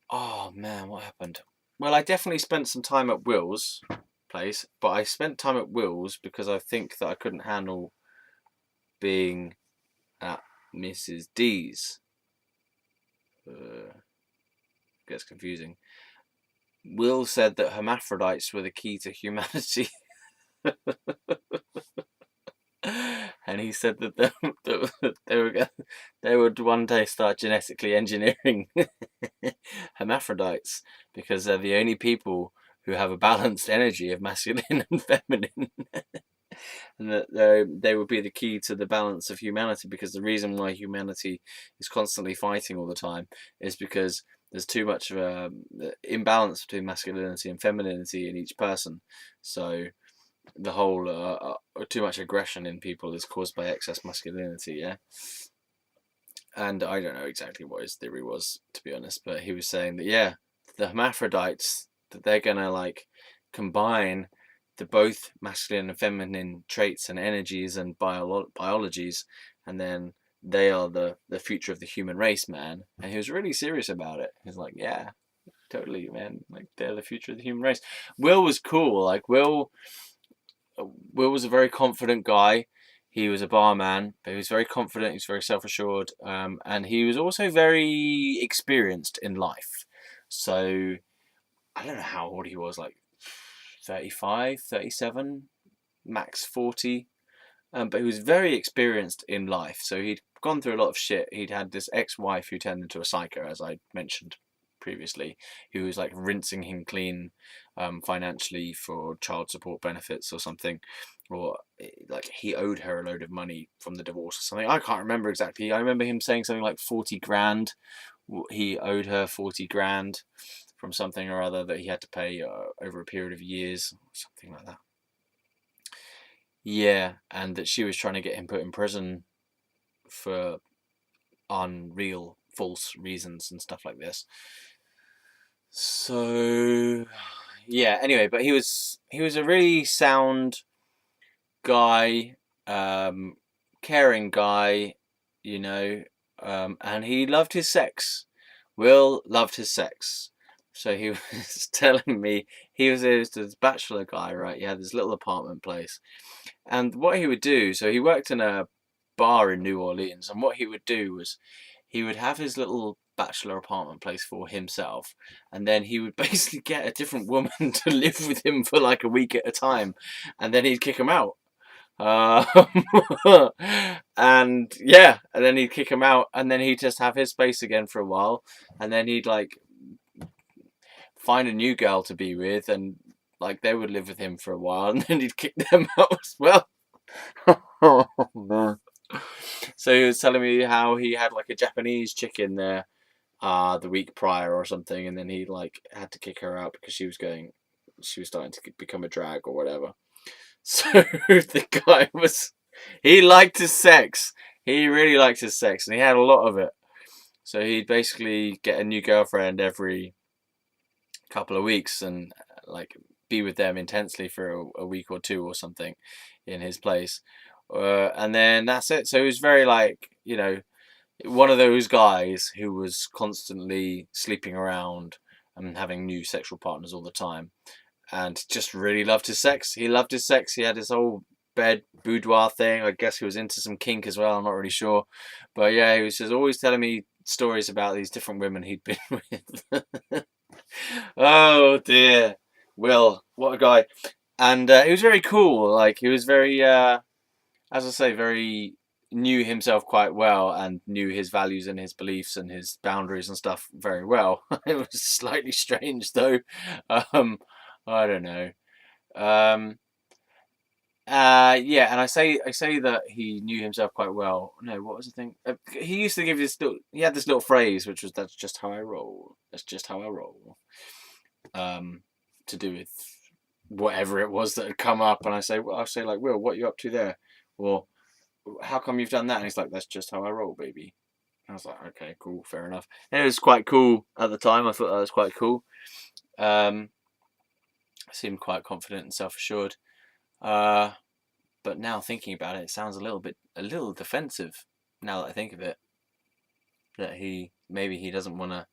oh man, what happened? Well, I definitely spent some time at Will's place, but I spent time at Will's because I think that I couldn't handle being at Mrs. D's. Gets confusing. Will said that hermaphrodites were the key to humanity. And he said that they would one day start genetically engineering hermaphrodites because they're the only people who have a balanced energy of masculine and feminine. And that they would be the key to the balance of humanity, because the reason why humanity is constantly fighting all the time is because there's too much of a imbalance between masculinity and femininity in each person. So the whole too much aggression in people is caused by excess masculinity, yeah. And I don't know exactly what his theory was, to be honest, but he was saying that, yeah, the hermaphrodites, that they're gonna like combine the both masculine and feminine traits and energies and biologies, and then they are the future of the human race, man. And he was really serious about it. He's like, yeah, totally, man. Like, they're the future of the human race. Will was cool. Like, Will was a very confident guy. He was a barman, but he was very confident. He was very self-assured, and he was also very experienced in life. So I don't know how old he was, like 35, 37, max 40. But he was very experienced in life. So he'd gone through a lot of shit. He'd had this ex-wife who turned into a psycho, as I mentioned previously, who was like rinsing him clean financially for child support benefits or something, or like he owed her a load of money from the divorce or something. I can't remember exactly. I remember him saying something like 40 grand. He owed her 40 grand from something or other that he had to pay over a period of years, something like that. Yeah, and that she was trying to get him put in prison for unreal, false reasons and stuff like this. So, yeah. Anyway, but he was a really sound guy, caring guy, and he loved his sex. Will loved his sex. So he was telling me he was this bachelor guy, right? He had this little apartment place. And what he would do, so he worked in a bar in New Orleans, and what he would do was he would have his little bachelor apartment place for himself, and then he would basically get a different woman to live with him for like a week at a time, and then he'd kick him out. Um, and yeah, and then he'd kick him out, and then he'd just have his space again for a while, and then he'd like find a new girl to be with, and like they would live with him for a while, and then he'd kick them out as well. Oh, man. So he was telling me how he had like a Japanese chick in there the week prior or something, and then he like had to kick her out because she was starting to become a drag or whatever. So the guy he liked his sex. He really liked his sex, and he had a lot of it. So he'd basically get a new girlfriend every couple of weeks and like be with them intensely for a week or two or something in his place. And then that's it. So he was very like, one of those guys who was constantly sleeping around and having new sexual partners all the time, and just really loved his sex. He loved his sex. He had his whole bed boudoir thing. I guess he was into some kink as well. I'm not really sure, but yeah, he was just always telling me stories about these different women he'd been with. Oh dear. Will, what a guy. And he was very cool. Like he was very, as I say, very knew himself quite well and knew his values and his beliefs and his boundaries and stuff very well. It was slightly strange though. Um, I don't know. Um, yeah, and I say that he knew himself quite well. No, what was the thing? He used to give this little. He had this little phrase, which was "That's just how I roll. That's just how I roll." Um, to do with whatever it was that had come up, and I say like, Will, what are you up to there? Well, how come you've done that? And he's like, that's just how I roll, baby. I was like, okay, cool, fair enough. And it was quite cool at the time. I thought that was quite cool. Um, seemed quite confident and self-assured. But now thinking about it, it sounds a little defensive. Now that I think of it, that maybe he doesn't want to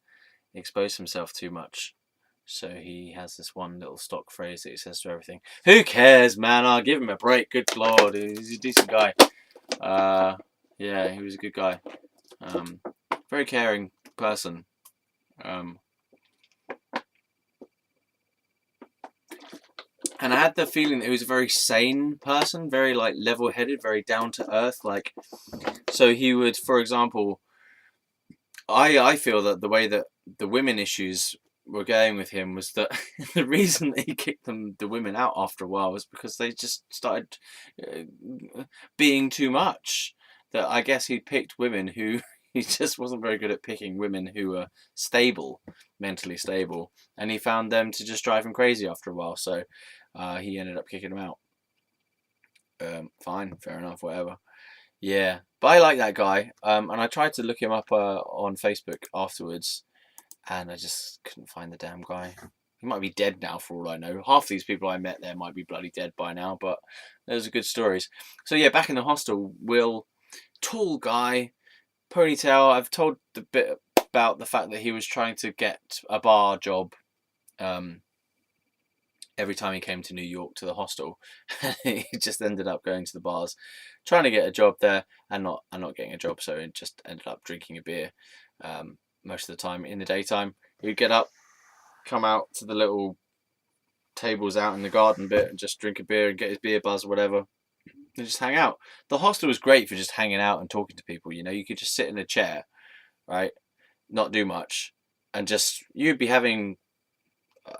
expose himself too much. So he has this one little stock phrase that he says to everything. Who cares, man? I'll give him a break. Good lord, he's a decent guy. Yeah, he was a good guy. Very caring person. And I had the feeling that he was a very sane person, very like level-headed, very down to earth. Like, so he would, for example, I feel that the way that the women issues were going with him was that the reason that he kicked the women out after a while was because they just started being too much. That I guess he picked women who he just wasn't very good at picking women who were stable, mentally stable, and he found them to just drive him crazy after a while. So he ended up kicking them out. Fine, fair enough, whatever. Yeah, but I like that guy. And I tried to look him up on Facebook afterwards, and I just couldn't find the damn guy. He might be dead now for all I know. Half these people I met there might be bloody dead by now, but those are good stories. So yeah, back in the hostel, Will, tall guy, ponytail. I've told the bit about the fact that he was trying to get a bar job every time he came to New York to the hostel. He just ended up going to the bars, trying to get a job there, and not getting a job. So he just ended up drinking a beer most of the time in the daytime. He'd get up, come out to the little tables out in the garden bit, and just drink a beer and get his beer buzz or whatever, and just hang out. The hostel was great for just hanging out and talking to people. You know, you could just sit in a chair, right, not do much, and just you'd be having,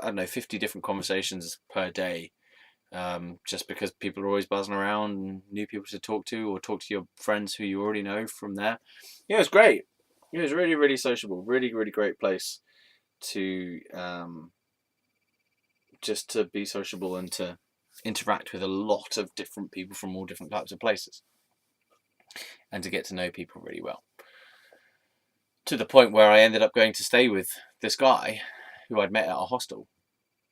I don't know, 50 different conversations per day, just because people are always buzzing around and new people to talk to, or talk to your friends who you already know from there. Yeah, it was great. It was really, really sociable. Really, really great place to just to be sociable and to interact with a lot of different people from all different types of places, and to get to know people really well. To the point where I ended up going to stay with this guy who I'd met at a hostel.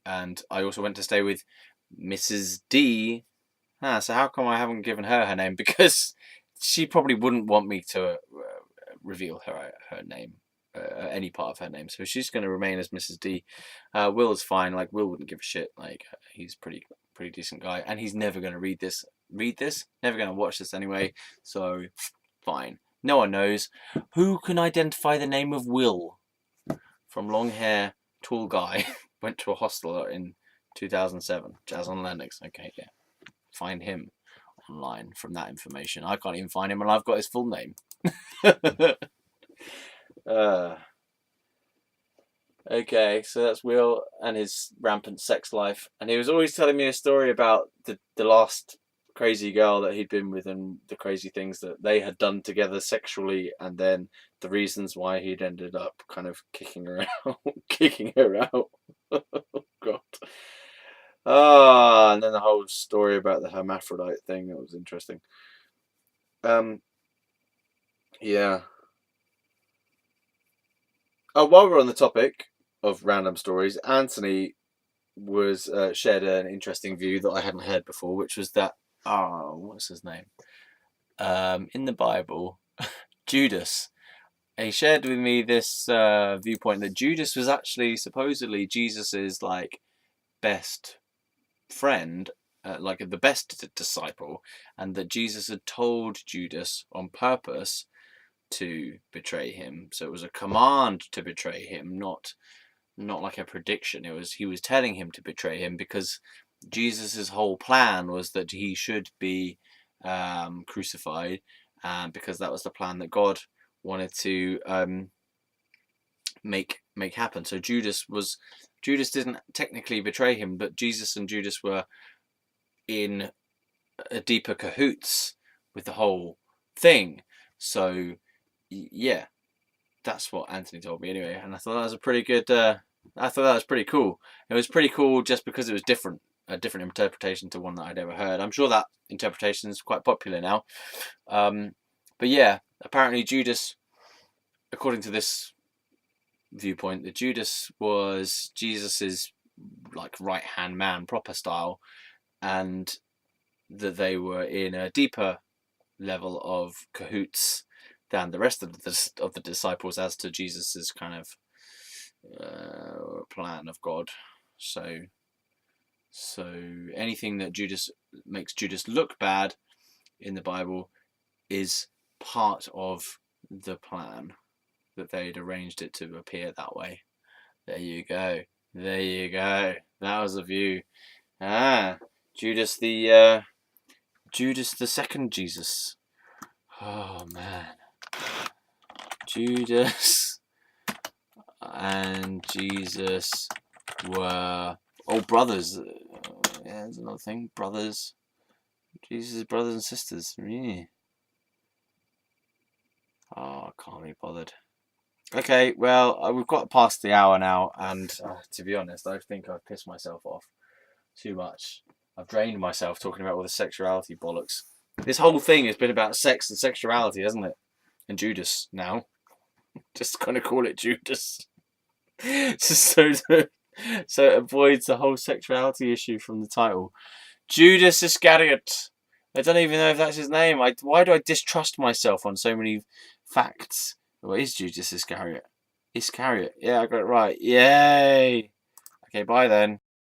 And I also went to stay with Mrs. D. So how come I haven't given her name? Because she probably wouldn't want me to reveal her name, any part of her name. So she's going to remain as Mrs. D. Will is fine. Like, Will wouldn't give a shit. Like, he's pretty decent guy, and he's never going to read this. Never going to watch this anyway. So fine. No one knows. Who can identify the name of Will from long hair, tall guy? Went to a hostel in 2007. Jazz on Lennox. Okay, yeah. Find him online from that information. I can't even find him, and I've got his full name. Okay, so that's Will and his rampant sex life. And he was always telling me a story about the last crazy girl that he'd been with and the crazy things that they had done together sexually, and then the reasons why he'd ended up kind of kicking her out. Kicking her out. Oh, God. And then the whole story about the hermaphrodite thing, that was interesting. Yeah. Oh, while we're on the topic of random stories, Anthony was shared an interesting view that I hadn't heard before, which was that, what's his name? In the Bible, Judas. He shared with me this viewpoint that Judas was actually supposedly Jesus's like best friend, like the best disciple, and that Jesus had told Judas on purpose to betray him. So it was a command to betray him, not not like a prediction. He was telling him to betray him, because Jesus's whole plan was that he should be crucified, because that was the plan that God wanted to make happen. So Judas didn't technically betray him, but Jesus and Judas were in a deeper cahoots with the whole thing. So yeah, that's what Anthony told me anyway, and I thought that was a pretty good. I thought that was pretty cool. It was pretty cool just because it was different, a different interpretation to one that I'd ever heard. I'm sure that interpretation is quite popular now. But yeah, apparently Judas, according to this viewpoint, that Judas was Jesus's like right hand man, proper style, and that they were in a deeper level of cahoots than the rest of the disciples as to Jesus's kind of plan of God. So anything that makes Judas look bad in the Bible is part of the plan, that they'd arranged it to appear that way. There you go. There you go. That was a view. Judas the second Jesus. Oh man. Judas and Jesus were brothers. Yeah, that's another thing. Brothers. Jesus' brothers and sisters. Yeah. Oh, I can't be bothered. Okay, well, we've got past the hour now, and to be honest, I think I've pissed myself off too much. I've drained myself talking about all the sexuality bollocks. This whole thing has been about sex and sexuality, hasn't it? And Judas now. Just gonna call it Judas. Just so it avoids the whole sexuality issue from the title. Judas Iscariot. I don't even know if that's his name. Why do I distrust myself on so many facts? What is Judas Iscariot? Iscariot. Yeah, I got it right. Yay! Okay, bye then.